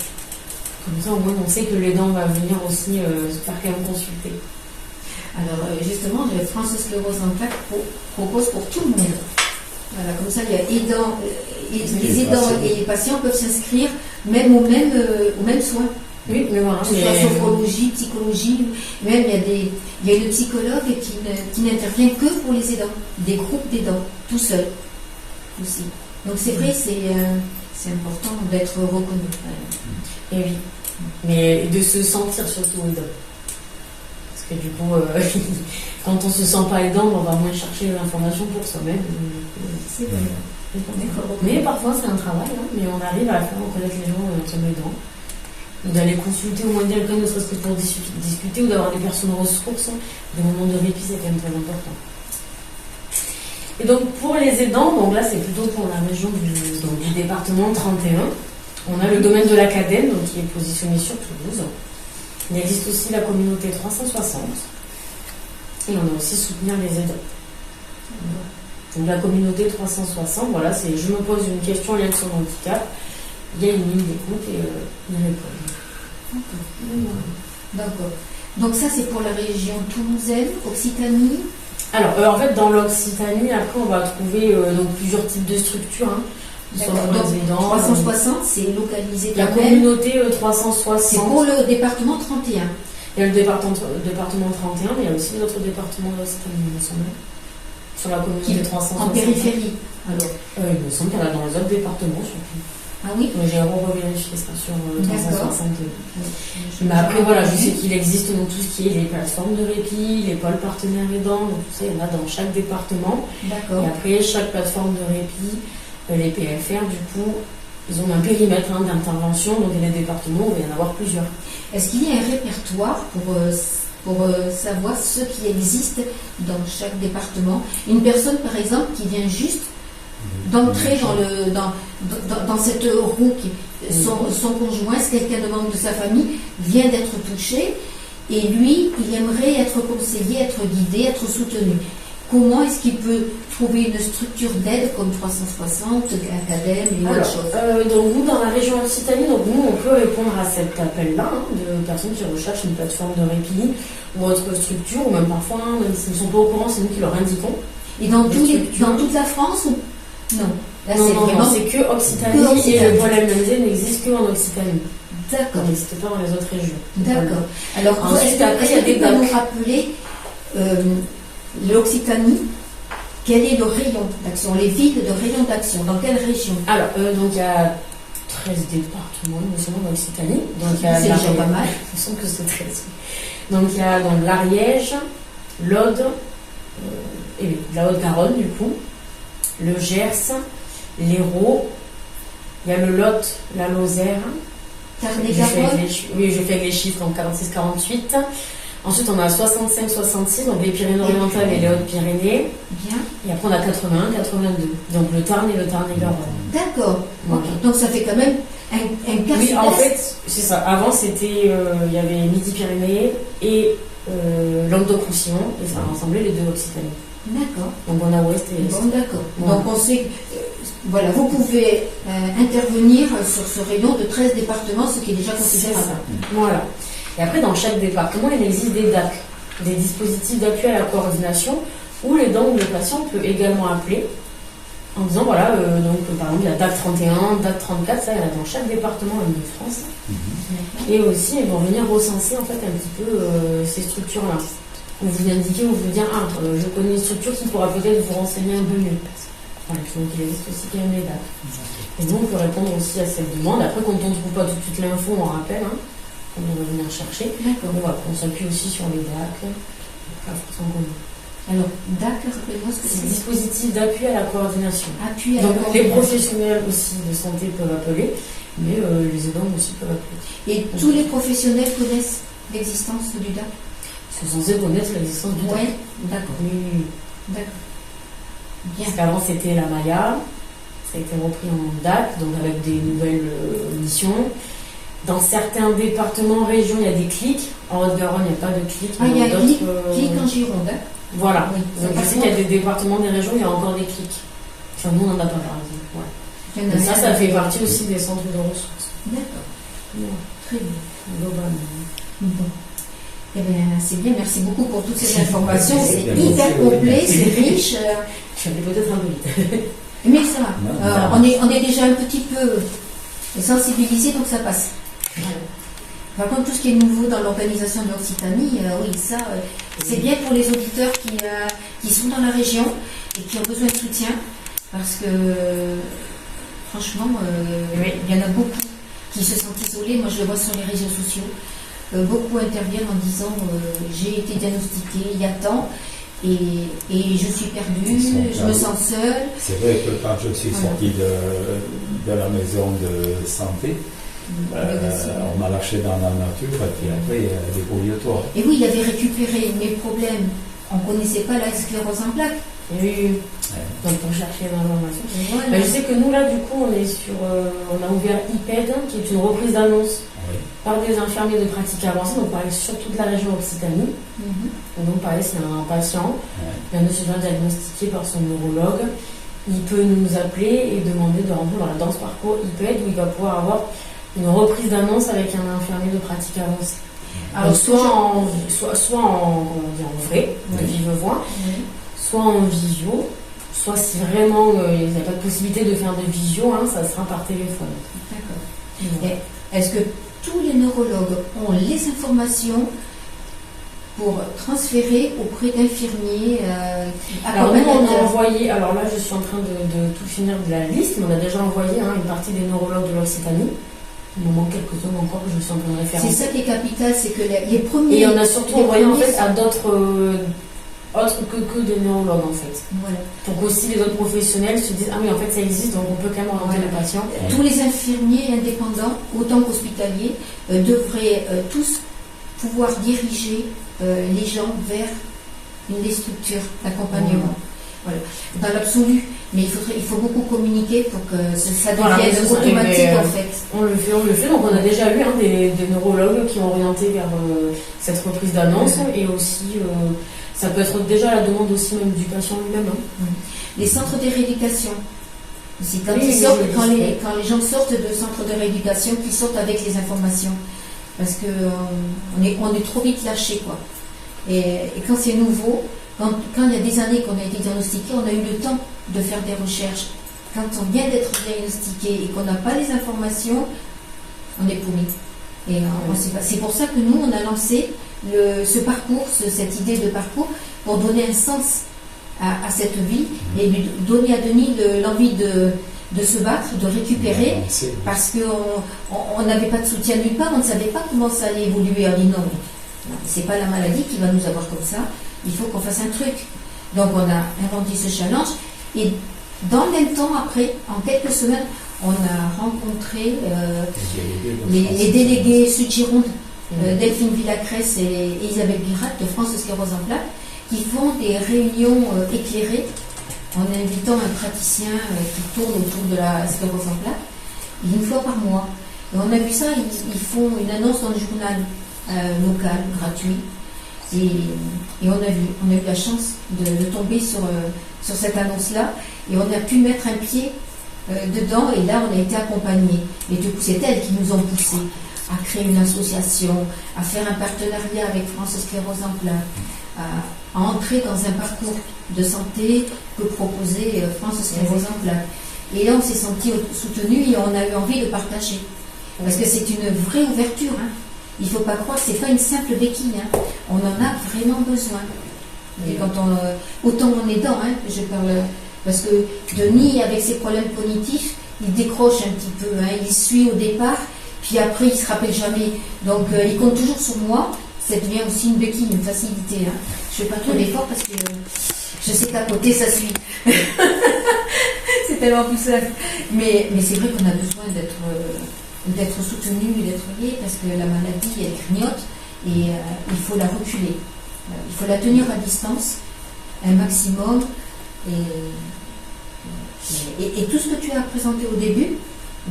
Comme ça, au moins, on sait que l'aidant va venir aussi se faire quand même consulter. Alors, justement, France Sclérose en plaques propose pour tout le monde. Voilà, comme ça, il y a aidants, les aidants et les patients peuvent s'inscrire même aux mêmes soins. Oui, mais voilà. Que ce soit sophrologie, psychologie, même il y a une psychologue qui n'intervient que pour les aidants, des groupes d'aidants, tout seul aussi. Donc c'est vrai, c'est important d'être reconnu. Et oui, mais de se sentir surtout aidant. Parce que du coup, quand on se sent pas aidant, on va moins chercher l'information pour soi-même. C'est vrai. Mais parfois c'est un travail, mais on arrive à faire reconnaître les gens comme aidants. Ou d'aller consulter au moins quelqu'un, ne serait-ce que pour discuter, ou d'avoir des personnes ressources, des moments de répit, c'est quand même très important. Et donc pour les aidants, donc là c'est plutôt pour la région du département 31, on a le domaine de la Cadenne, donc qui est positionné sur Toulouse. Il existe aussi la communauté 360, et on a aussi soutenir les aidants. Donc la communauté 360, voilà, c'est je me pose une question liée à son handicap, il y a une ligne d'écoute et une réponse. D'accord. Donc ça c'est pour la région toulousaine, Occitanie. Alors en fait dans l'Occitanie, après on va trouver donc plusieurs types de structures. Donc 360 c'est localisé la communauté 360. C'est pour le département 31. Il y a le département 31, mais il y a aussi d'autres départements de l'Occitanie, il me semble. Sur la communauté 360. En périphérie, alors il me semble qu'il y en a dans les autres départements surtout. Ah oui. J'ai revérifié ça sur 362. Mais après voilà, je sais qu'il existe donc tout ce qui est les plateformes de répit, les pôles partenaires aidants, donc tout ça il y en a dans chaque département. D'accord. Et après chaque plateforme de répit, les PFR du coup, ils ont un périmètre d'intervention, donc il y a des départements où il va y en avoir plusieurs. Est-ce qu'il y a un répertoire pour savoir ce qui existe dans chaque département? Une personne par exemple qui vient juste d'entrer dans cette roue, son conjoint, c'est quelqu'un de membre de sa famille, vient d'être touché, Et lui, il aimerait être conseillé, être guidé, être soutenu. Comment est-ce qu'il peut trouver une structure d'aide comme 360, Academ et autre chose? Donc nous, dans la région Occitanie, donc nous, on peut répondre à cet appel-là de personnes qui recherchent une plateforme de répit ou autre structure, ou même parfois, même s'ils ne sont pas au courant, c'est nous qui leur indiquons. Et dans toute la France ou... Non. Là, Non, c'est que Occitanie, et le pôle MND n'existe qu'en Occitanie. D'accord. Il n'existe pas dans les autres régions. D'accord. Alors, ensuite, après, il y a des DAC. Nous rappeler l'Occitanie, quel est le rayon d'action, les villes de rayon d'action, dans quelle région? Alors, donc il y a 13 départements, notamment dans l'Occitanie. Donc il y a c'est déjà pas mal. Il me semble que c'est 13. Donc il y a donc l'Ariège, l'Aude, et la Haute-Garonne du coup, le Gers, l'Hérault, il y a le Lot, la Lozère. Tarn-et-Garonne. Oui, je fais avec les chiffres, donc 46-48. Ensuite, on a 65-66, donc les Pyrénées-Orientales et les Hautes-Pyrénées. Bien. Et après, on a 81-82, donc le Tarn et le Tarn-et-Garonne. D'accord. Voilà. Okay. Donc, ça fait quand même un quart. Oui, en fait, c'est ça. Avant, c'était, il y avait Midi-Pyrénées et Languedoc-Roussillon, et ça rassemblait les deux Occitanie. D'accord. Donc, on a Ouest et Est. Bon, d'accord. Voilà. Donc, on sait voilà, vous pouvez intervenir sur ce rayon de 13 départements, ce qui est déjà considérable. Voilà. Et après, dans chaque département, il existe des DAC, des dispositifs d'appui à la coordination, où le patient peut également appeler en disant, voilà, donc par exemple, il y a DAC 31, DAC 34, ça, il y en a dans chaque département en Ile-de-France. Et aussi, ils vont venir recenser en fait un petit peu ces structures-là. Vous vous indiquez, vous vous dire, je connais une structure qui pourra peut-être vous renseigner un peu mieux. Voilà, donc il existe aussi quand même les DAC. Et nous, on peut répondre aussi à cette demande. Après, quand on ne trouve pas tout de suite l'info, on rappelle. On va venir chercher. D'accord. Donc voilà, on s'appuie aussi sur les DAC. Alors, DAC, rappelez-moi ce que c'est c'est. Dispositif d'appui à la coordination. Appui à donc la les coordination. professionnels aussi de santé peuvent appeler, mais les aidants aussi peuvent appeler. Et tous les professionnels connaissent l'existence du DAC? C'est censé connaître l'existence du DAC. Oui, d'accord. Oui. D'accord. Bien. Parce qu'avant c'était la Maya, ça a été repris en DAC, donc avec des nouvelles missions. Dans certains départements, régions, il y a des clics. En Haute-Garonne, il n'y a pas de clics. Il y a un clic en Gironde. Voilà. Oui, donc je sais qu'il y a des départements, des régions, il y a encore des clics. Enfin, nous, on n'en a pas, par exemple. Ouais. Et ça fait partie aussi des centres de ressources. D'accord. Ouais. Très bien. Globalement. Bon. Eh bien, c'est bien. Merci beaucoup pour toutes ces informations. C'est bien, hyper merci, complet, oui. c'est riche. Je suis allée peut-être un peu vite. Mais ça va. Non, On est déjà un petit peu sensibilisé, donc ça passe. Par contre, tout ce qui est nouveau dans l'organisation de l'Occitanie, oui, ça, c'est bien pour les auditeurs qui sont dans la région et qui ont besoin de soutien, parce que, franchement, il y en a beaucoup qui se sentent isolés. Moi, je le vois sur les réseaux sociaux. Beaucoup interviennent en disant j'ai été diagnostiqué il y a temps et je suis perdue, je me sens seule. C'est vrai que quand je suis sorti de la maison de santé, on m'a lâché dans la nature et puis après débrouille-toi. Et oui, il avait récupéré mes problèmes. On ne connaissait pas la sclérose en plaques. Oui. Donc pour chercher l'information. Voilà. Je sais que nous là, du coup, on est sur, on a ouvert IPED, qui est une reprise d'annonce par des infirmiers de pratique avancée, donc pareil surtout de la région Occitanie. Donc pareil, c'est un patient qui vient de se faire diagnostiquer par son neurologue. Il peut nous appeler et demander de rentrer dans ce parcours IPED où il va pouvoir avoir une reprise d'annonce avec un infirmier de pratique avancée. Alors soit en vrai, de vive voix, soit en visio, soit si vraiment il n'y a pas de possibilité de faire de visio, ça sera par téléphone. D'accord. Est-ce que tous les neurologues ont les informations pour transférer auprès d'infirmiers Alors nous on a envoyé, alors là je suis en train de tout finir de la liste, mais on a déjà envoyé une partie des neurologues de l'Occitanie. Il me manque quelques-uns encore que je suis en train de référencer. C'est ça qui est capital, c'est que les premiers... Et on a surtout envoyé en fait à d'autres autres que des neurologues en fait. Voilà. Pour qu'aussi les autres professionnels se disent ah oui en fait ça existe donc on peut quand même orienter le patient. Tous les infirmiers indépendants, autant qu'hospitaliers, devraient tous pouvoir diriger les gens vers des structures d'accompagnement. Voilà. Dans l'absolu, Mais il faut beaucoup communiquer pour que ça Voilà, devienne c'est ça. automatique Mais, en fait. On le fait. Donc on a déjà eu des neurologues qui ont orienté vers cette reprise d'annonce et aussi ça peut être déjà la demande aussi même du patient lui-même. Hein. Les centres de rééducation. C'est quand, Oui, quand les gens sortent de centres de rééducation, qu'ils sortent avec les informations. Parce que on est trop vite lâché quoi. Et quand c'est nouveau, quand il y a des années qu'on a été diagnostiqué, on a eu le temps de faire des recherches. Quand on vient d'être diagnostiqué et qu'on n'a pas les informations, on est paumé. Et c'est pour ça que nous, on a lancé ce parcours, cette idée de parcours, pour donner un sens à cette vie et lui donner à Denis l'envie de se battre, de récupérer, parce qu'on n'avait pas de soutien nulle part, on ne savait pas comment ça allait évoluer. On dit non, c'est pas la maladie qui va nous avoir comme ça, il faut qu'on fasse un truc. Donc on a inventé ce challenge et dans le même temps, après, en quelques semaines, on a rencontré les délégués Sud-Gironde, Delphine Villacresse et Isabelle Guirat de France Sclérose en plaques, qui font des réunions éclairées en invitant un praticien qui tourne autour de la sclérose en plaques, une fois par mois. Et on a vu ça, ils font une annonce dans le journal local, gratuit. Et on a eu la chance de tomber sur cette annonce-là. Et on a pu mettre un pied dedans, et là on a été accompagnés. Et du coup, c'est elles qui nous ont poussés à créer une association, à faire un partenariat avec France Sclérose en plaques, à entrer dans un parcours de santé que proposait France Sclérose en plaques. Et là, on s'est senti soutenu et on a eu envie de partager. Parce que c'est une vraie ouverture. Hein. Il ne faut pas croire, c'est pas une simple béquille. Hein. On en a vraiment besoin. Et quand autant on est dedans, hein, je parle, parce que Denis, avec ses problèmes cognitifs, il décroche un petit peu. Hein, il suit au départ, puis après, il ne se rappelle jamais. Donc, il compte toujours sur moi. Ça devient aussi une béquille, une facilité. Hein. Je ne fais pas trop d'efforts parce que je sais qu'à côté, ça suit. C'est tellement plus simple. Mais c'est vrai qu'on a besoin d'être soutenu, d'être lié, parce que la maladie, elle grignote et il faut la reculer. Il faut la tenir à distance, un maximum. Et tout ce que tu as présenté au début,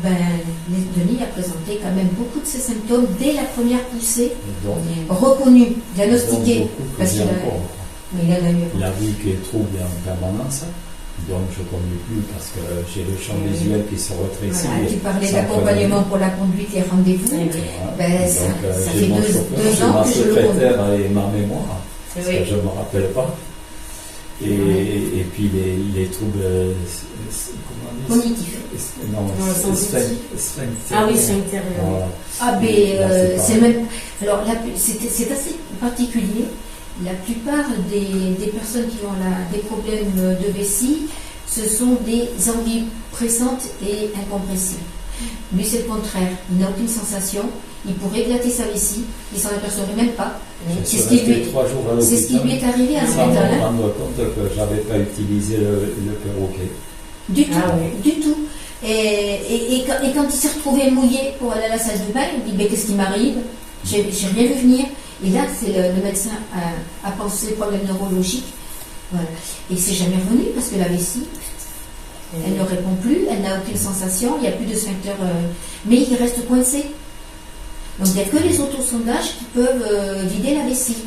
Denis a présenté quand même beaucoup de ces symptômes dès la première poussée, reconnus, diagnostiqués. Parce qu'il il a vu qu'il y a des troubles en permanence, donc je ne conduis plus parce que j'ai le champ visuel qui se rétrécit. Voilà, tu parlais d'accompagnement pour la conduite et rendez-vous. Ça fait 2 ans que je le conduis. Ma secrétaire et ma mémoire, parce que je ne me rappelle pas. Et puis les troubles cognitifs. Ah oui, sphincter. C'est même. Alors, c'est assez particulier. La plupart des personnes qui ont des problèmes de vessie, ce sont des antidépressantes et incompressibles. Lui, c'est le contraire. Il n'a aucune sensation. Il pourrait éclater sa vessie. Il ne s'en apercevrait même pas. C'est ce qui lui est arrivé à ce moment-là. Je me rends compte que je n'avais pas utilisé le perroquet. Du tout. Du tout. Et quand il s'est retrouvé mouillé pour aller à la salle de bain, il dit qu'est-ce qui m'arrive? J'ai rien vu venir. Et là, c'est le médecin a pensé problème neurologique. Voilà. Et il ne s'est jamais revenu parce que la vessie, elle ne répond plus, elle n'a aucune sensation, il n'y a plus de sphincter, mais il reste coincé. Donc il n'y a que les autosondages qui peuvent vider la vessie.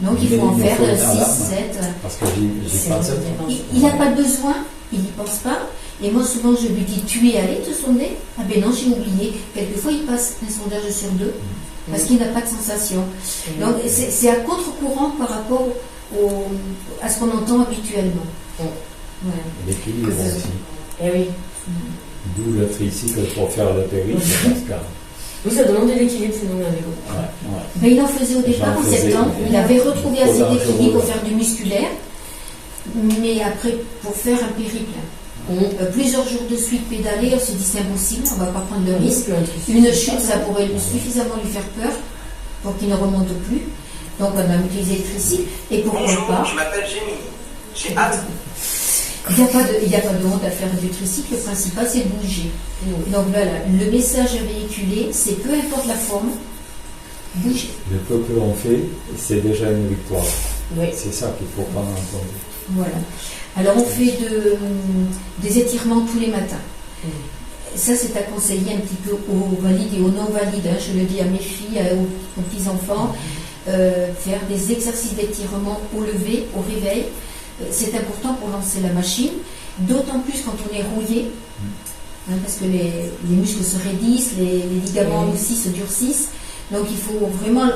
Donc il faut en faire 6, 7. Parce que j'y pense. Il n'a pas besoin, il n'y pense pas. Et moi souvent je lui dis tu es allé te sonder? Ah ben non, j'ai oublié. Quelquefois il passe un sondage sur 2 parce qu'il n'a pas de sensation. Donc c'est à contre-courant par rapport à ce qu'on entend habituellement. Voilà. L'équilibre aussi. Eh oui. D'où le tricycle pour faire le péri, c'est parce que. Oui, ça demande de l'équilibre, sinon Mais il en faisait au départ en septembre. Il avait retrouvé assez d'équilibre pour faire du musculaire. Mais après, pour faire un périple, plusieurs jours de suite pédaler, on s'est dit c'est impossible, on ne va pas prendre le risque. Une chute, ça pourrait suffisamment lui faire peur pour qu'il ne remonte plus. Donc on a utilisé le tricycle. Et pourquoi pas? Je m'appelle Jémy. J'ai hâte. Il n'y a pas de honte à faire du tricycle, le principal c'est de bouger. Donc voilà, le message véhiculé, c'est peu importe la forme, bouger. Le peu que l'on fait, c'est déjà une victoire. Oui. C'est ça qu'il faut prendre en compte. Voilà. Alors on fait des étirements tous les matins. Ça, c'est à conseiller un petit peu aux valides et aux non-valides. Hein. Je le dis à mes filles, aux petits-enfants. Faire des exercices d'étirement au lever, au réveil. C'est important pour lancer la machine. D'autant plus quand on est rouillé. Hein, parce que les muscles se raidissent, les ligaments aussi se durcissent. Donc il faut vraiment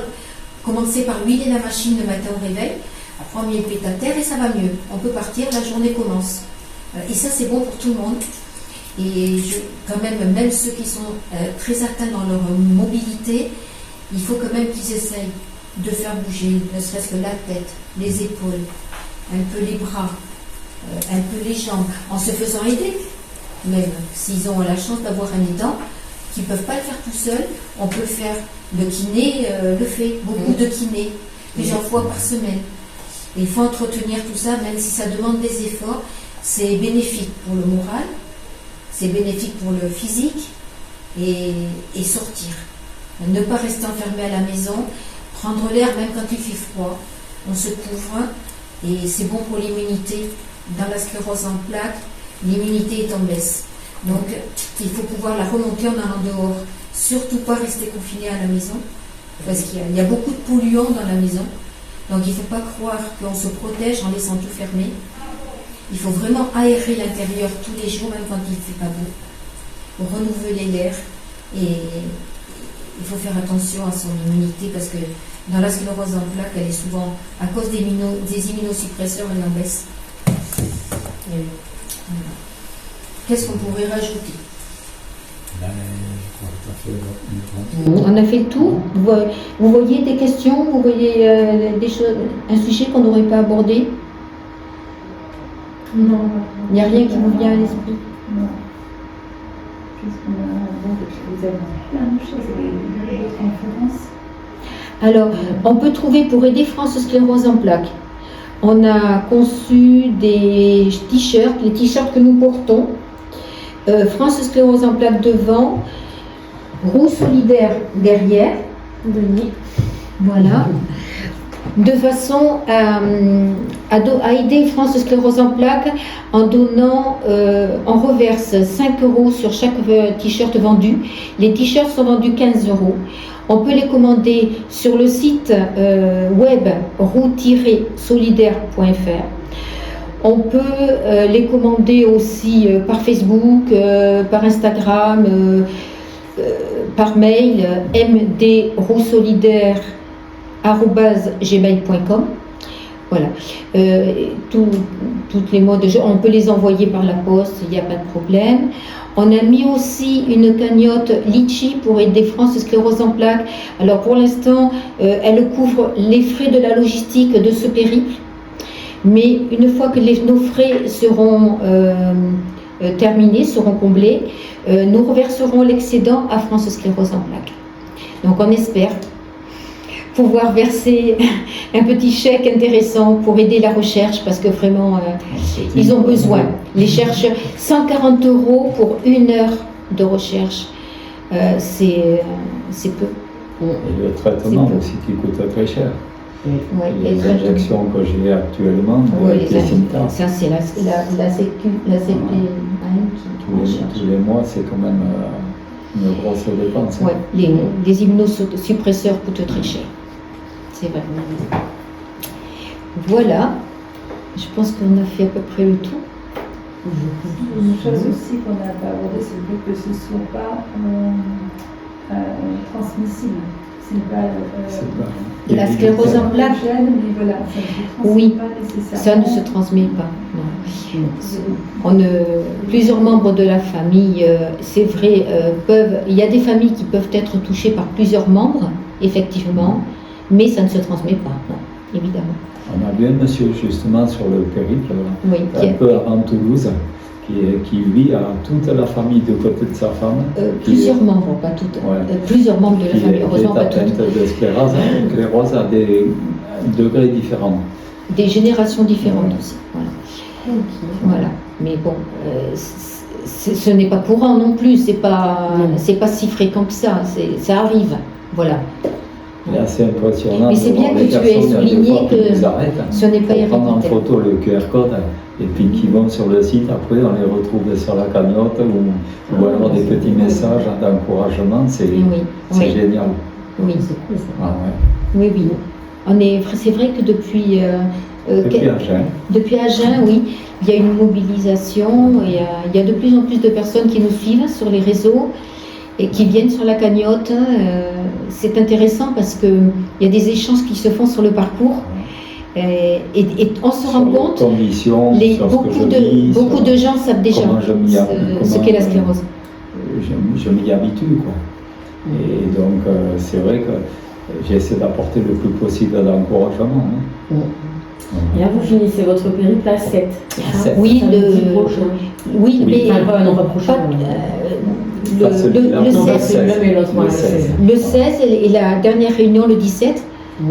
commencer par huiler la machine le matin au réveil. Après on met le pied à terre et ça va mieux. On peut partir, la journée commence. Et ça c'est bon pour tout le monde. Et quand même ceux qui sont très atteints dans leur mobilité, il faut quand même qu'ils essayent de faire bouger, ne serait-ce que la tête, les épaules, un peu les bras, un peu les jambes, en se faisant aider. Même s'ils ont la chance d'avoir un aidant, qui ne peuvent pas le faire tout seul, on peut faire le kiné, le fait, beaucoup de kiné, plusieurs fois par semaine. Et il faut entretenir tout ça, même si ça demande des efforts, c'est bénéfique pour le moral, c'est bénéfique pour le physique, et sortir. Ne pas rester enfermé à la maison, prendre l'air même quand il fait froid, on se couvre, et c'est bon pour l'immunité. Dans la sclérose en plaques, l'immunité est en baisse. Donc, il faut pouvoir la remonter en allant dehors. Surtout pas rester confiné à la maison, parce qu'il y a beaucoup de polluants dans la maison. Donc, il ne faut pas croire qu'on se protège en laissant tout fermé. Il faut vraiment aérer l'intérieur tous les jours, même quand il ne fait pas beau, pour renouveler l'air. Et il faut faire attention à son immunité, parce que dans la sclérose en plaques, elle est souvent, à cause des immunosuppresseurs, elle en baisse. Voilà. Qu'est-ce qu'on pourrait rajouter? On a fait le tour. Vous voyez des questions? Vous voyez des choses, un sujet qu'on n'aurait pas abordé? Non. Il n'y a rien qui vous vient à l'esprit? Non. Qu'est-ce qu'on a abordé? Vous avez plein de choses, des conférences. Alors, on peut trouver pour aider France Sclérose en plaques. On a conçu des t-shirts, les t-shirts que nous portons. France Sclérose en plaques devant, roue solidaire derrière. Voilà. De façon à aider France Sclérose en plaques en donnant, on reverse 5 € sur chaque t-shirt vendu. Les t-shirts sont vendus 15 €. On peut les commander sur le site web roue-solidaire.fr. On peut les commander aussi par Facebook, par Instagram, par mail, mdrousesolidaire@gmail.com. Voilà. Toutes les modes de jeu, on peut les envoyer par la poste, il n'y a pas de problème. On a mis aussi une cagnotte Litchi pour aider France Sclérose en plaques. Alors pour l'instant, elle couvre les frais de la logistique de ce périple. Mais une fois que nos frais seront terminés, seront comblés, nous reverserons l'excédent à France Sclérose en plaques. Donc on espère pouvoir verser un petit chèque intéressant pour aider la recherche, parce que vraiment, ils ont besoin. Les chercheurs, 140 € pour 1 heure de recherche, c'est peu. Et le traitement aussi qui coûte très cher. Ouais, les injections que j'ai actuellement, ça c'est la Sécu, la CP, tous les mois, c'est quand même une grosse dépense. Ouais, les immunosuppresseurs coûtent très cher. C'est vrai. Voilà, je pense qu'on a fait à peu près le tour. Une chose aussi qu'on n'a pas abordée, c'est le fait que ce ne soit pas transmissible. La sclérose en plaques, mais voilà, ça ne se transmet oui, pas nécessairement. ça ne se transmet pas. Non. Plusieurs membres de la famille, c'est vrai, il y a des familles qui peuvent être touchées par plusieurs membres, effectivement, mais ça ne se transmet pas, non, évidemment. On a vu un monsieur justement sur le périple, oui, un peu avant Toulouse, qui lui a toute la famille de côté de sa femme. Plusieurs membres, pas toutes. Plusieurs membres de la famille, heureusement pas toutes. Qui est atteinte de sclérose à des degrés différents. Des générations différentes aussi. Voilà. Voilà. Mais bon, ce n'est pas courant non plus, c'est pas si fréquent que ça, ça arrive. Voilà. C'est assez impressionnant. Mais c'est de voir bien les que tu aies personnes, il y a des souligné fois qui que nous arrêtent, ce n'est pas pour prendre en héréditaire. photo le QR code et puis qui vont sur le site. Après, on les retrouve sur la cagnotte ou alors des petits messages d'encouragement. C'est Oui, génial. oui, Ah, ouais. oui. C'est vrai que depuis Agen. depuis Agen, oui, il y a une mobilisation et il y a de plus en plus de personnes qui nous suivent sur les réseaux et qui viennent sur la cagnotte. C'est intéressant parce qu'il y a des échanges qui se font sur le parcours et on se rend compte, Conditions, beaucoup de gens savent déjà ce qu'est la sclérose. Je m'y habitue, quoi. Et donc, c'est vrai que j'essaie d'apporter le plus possible d'encouragement. Hein. Et là, vous finissez votre périple à 7. Oui, samedi prochain. Oui, mais non, pas prochain. le 16. Le 16 et la dernière réunion le 17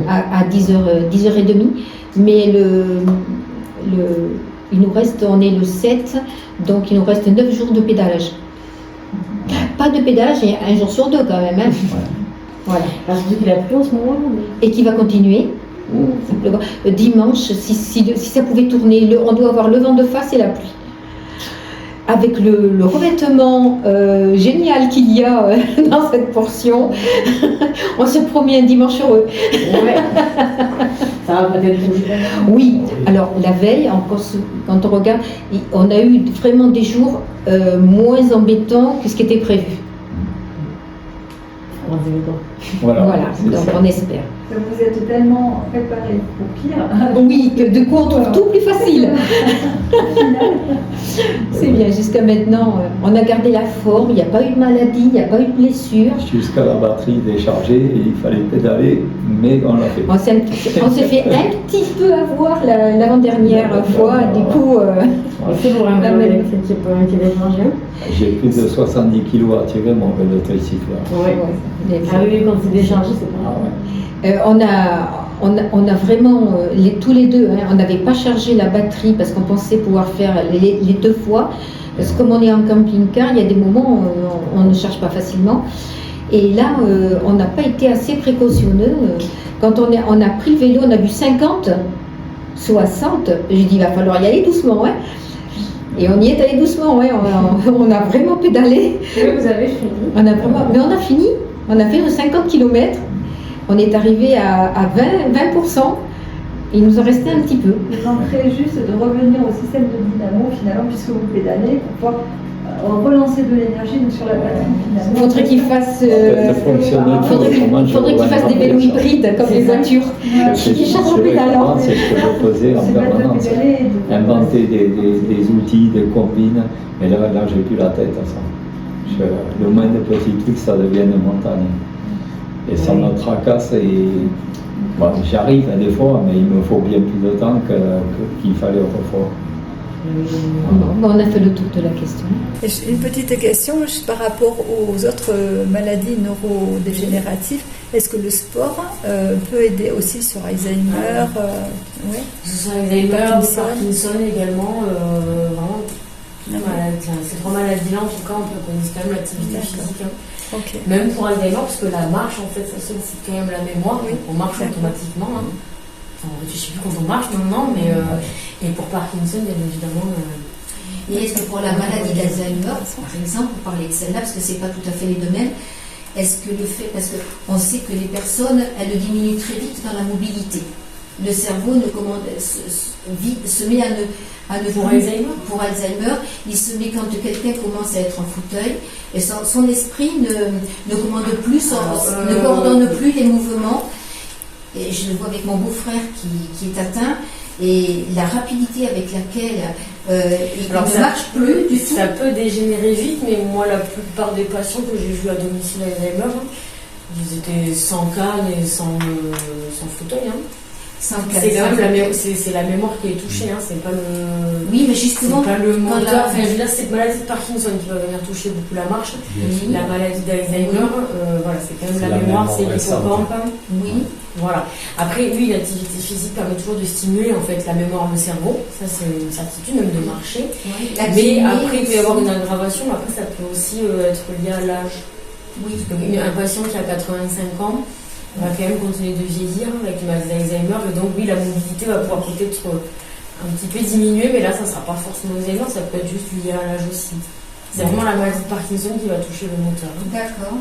à 10h30. Mais il nous reste, on est le 7, donc il nous reste 9 jours de pédalage. Pas de pédalage, et un jour sur deux quand même. Hein. Voilà. Parce qu'il a plu en ce moment. Mais... Et qui va continuer. Dimanche, si ça pouvait tourner, on doit avoir le vent de face et la pluie. Avec le revêtement génial qu'il y a dans cette portion, on se promet un dimanche heureux. Ouais. Ça va peut-être bouger. Oui, alors la veille, quand on regarde, on a eu vraiment des jours moins embêtants que ce qui était prévu. Voilà, donc ça. on espère. Vous êtes tellement préparé au pire. Oui, que du coup on trouve tout plus facile. C'est bien, jusqu'à maintenant, on a gardé la forme, il n'y a pas eu de maladie, il n'y a pas eu de blessure. Jusqu'à la batterie déchargée, et il fallait pédaler, mais on l'a fait. On s'est fait un petit peu avoir l'avant-dernière fois, du coup... C'est pour un vélo qui est déchargé. J'ai plus de 70 kg à tirer mon vélo tricycle. Ah oui, quand c'est déchargé, c'est pas on a vraiment, tous les deux, hein, on n'avait pas chargé la batterie parce qu'on pensait pouvoir faire les 2 fois. Parce que comme on est en camping-car, il y a des moments où on ne charge pas facilement. Et là, on n'a pas été assez précautionneux. Quand on a pris le vélo, on a vu 50, 60. J'ai dit, il va falloir y aller doucement. Hein. Et on y est allé doucement. Ouais. On a vraiment pédalé. Et vous avez fini. Mais on a fini. On a fait nos 50 km. On est arrivé à 20%. Il nous en restait un petit peu. Il manquerait juste de revenir au système de dynamo, finalement, puisque vous pédalez, pour pouvoir relancer de l'énergie sur la batterie, finalement. Il faudrait qu'il fasse, des vélos hybrides, comme les voitures, qui chargent en pédalant. C'est ce que je faisais en permanence. Inventer des outils, des combines. Mais là j'ai plus la tête à ça. Le moins de petits trucs, ça devient une montagne. Et ça me tracasse et j'arrive des fois, mais il me faut bien plus de temps qu'il fallait autrefois. On a fait le tour de la question. Une petite question par rapport aux autres maladies neurodégénératives. Est-ce que le sport peut aider aussi sur Alzheimer Sur Alzheimer, Parkinson également, vraiment. Ces 3 maladies-là, en tout cas, on préconise quand même l'activité physique. Okay. Même pour Alzheimer, parce que la marche, en fait, ça sollicite quand même la mémoire. Oui. On marche automatiquement. Hein. Enfin, on ne réfléchit plus quand on marche maintenant, mais et pour Parkinson, bien évidemment. Et est-ce que pour la maladie d'Alzheimer, par exemple, vous parlez de celle-là, parce que ce n'est pas tout à fait les domaines, est-ce que le fait, parce qu'on sait que les personnes, elles diminuent très vite dans la mobilité. Le cerveau se met à ne pour plus, Alzheimer. Pour Alzheimer, il se met quand quelqu'un commence à être en fauteuil et son esprit ne commande plus, ne coordonne plus les mouvements. Et je le vois avec mon beau-frère qui est atteint et la rapidité avec laquelle il ne marche plus du tout. Ça peut dégénérer vite, mais moi la plupart des patients que j'ai vus à domicile Alzheimer, ils étaient sans canne et sans fauteuil. Hein. C'est la mémoire qui est touchée, hein, c'est pas le. Oui, mais justement. C'est pas le moteur. Enfin, je veux dire, cette maladie de Parkinson qui va venir toucher beaucoup la marche. La maladie d'Alzheimer, voilà, c'est quand même la mémoire, c'est l'hippocampe. Oui. Voilà. Après, oui, l'activité physique permet toujours de stimuler en fait la mémoire, le cerveau. Ça, c'est une certitude, même de marcher. Oui. Mais après, il peut y avoir une aggravation. Après, ça peut aussi être lié à l'âge. Oui. Un patient qui a 85 ans. On va quand même continuer de vieillir avec une maladie d'Alzheimer, et donc oui, la mobilité va pouvoir peut-être un petit peu diminuer, mais là, ça ne sera pas forcément Alzheimer, ça peut être juste lié à l'âge aussi. C'est vraiment la maladie de Parkinson qui va toucher le moteur. D'accord.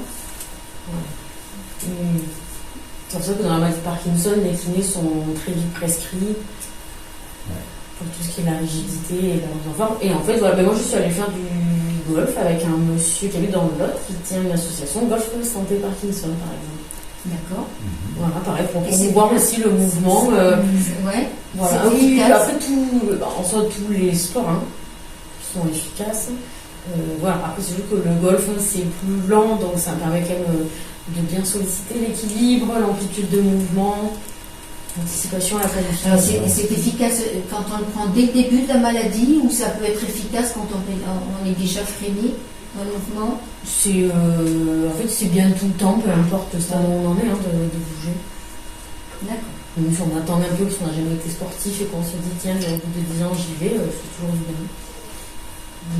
C'est pour ça que dans la maladie de Parkinson, les kinés sont très vite prescrits pour tout ce qui est la rigidité et leurs enfants. Et en fait, voilà, moi je suis allée faire du golf avec un monsieur qui habite dans le Lot, qui tient une association Golf Santé Parkinson, par exemple. D'accord. Voilà, pareil, pour promouvoir aussi le mouvement. Ouais. Voilà. C'est efficace. Après, en soi, tous les sports sont efficaces. Voilà. Après, c'est juste que le golf, c'est plus lent, donc ça permet quand même de bien solliciter l'équilibre, l'amplitude de mouvement, l'anticipation à la planification. C'est efficace quand on le prend dès le début de la maladie, ou ça peut être efficace quand on est déjà freiné dans le mouvement? En fait, c'est bien tout le temps, peu importe le stade où on en est, de bouger. D'accord. Même si on attend un peu, parce qu'on n'a jamais été sportif et qu'on se dit, tiens, au bout de 10 ans, j'y vais, c'est toujours du bien.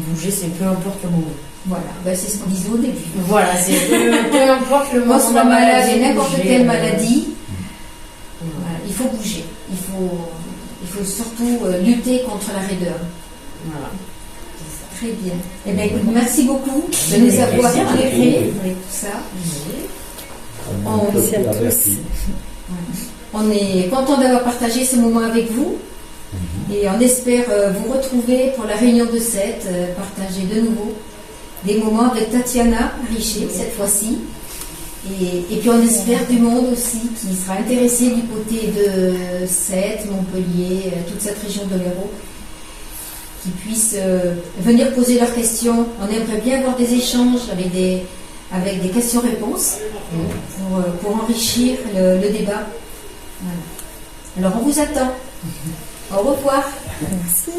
Bouger, c'est peu importe le moment. Voilà, c'est ce qu'on disait au début. Voilà, c'est peu importe le moment. Moi, soit malade et n'importe bouger, quelle maladie, voilà, il faut bouger. Il faut surtout lutter contre la raideur. Voilà. Très bien. Eh bien, écoute, merci beaucoup de nous avoir éclairés avec tout ça. Merci à tous. On est content d'avoir partagé ce moment avec vous. Et on espère vous retrouver pour la réunion de 7, partager de nouveau des moments avec Tatiana Richer cette fois-ci. Et puis on espère du monde aussi qui sera intéressé du côté de Sète, Montpellier, toute cette région de l'Hérault, qui puissent venir poser leurs questions. On aimerait bien avoir des échanges avec des questions-réponses pour enrichir le débat. Voilà. Alors on vous attend. Au revoir. Merci.